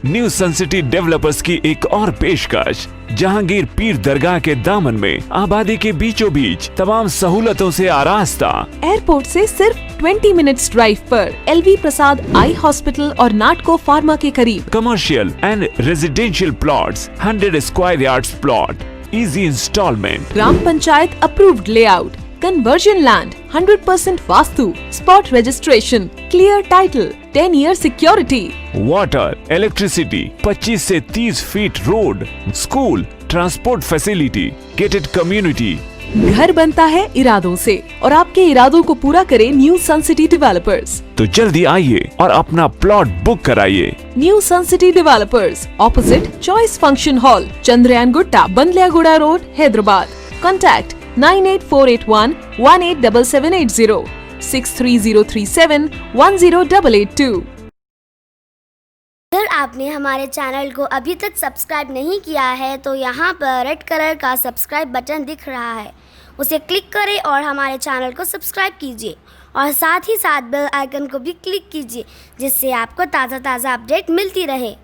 New sun city developers की एक और पेशकश, जहांगीर पीर दरगाह के दामन में आबादी के बीचों बीच तमाम सहूलतों से आरास्ता। एयरपोर्ट से सिर्फ 20 मिनट्स ड्राइव पर LV प्रसाद आई हॉस्पिटल और नाटको फार्मा के करीब। Commercial and residential plots, 100 square yards plot, easy installment, ग्राम panchayat approved layout, conversion land, 100% vastu, spot registration, clear title, 10 year security, water, electricity, 25 से 30 feet road, school, transport facility, gated community. घर बनता है इरादों से और आपके इरादों को पूरा करे न्यू सन सिटी डेवलपर्स। तो जल्दी आइए और अपना प्लॉट बुक कराइए। New sun city developers, opposite choice function hall, Chandrayangutta, Bandlaguda road, Hyderabad. Contact 98481 187780, 63037 10882। अगर आपने हमारे चैनल को अभी तक सब्सक्राइब नहीं किया है तो यहाँ पर रेड कलर का सब्सक्राइब बटन दिख रहा है, उसे क्लिक करें और हमारे चैनल को सब्सक्राइब कीजिए और साथ ही साथ बेल आइकन को भी क्लिक कीजिए, जिससे आपको ताज़ा अपडेट मिलती रहे।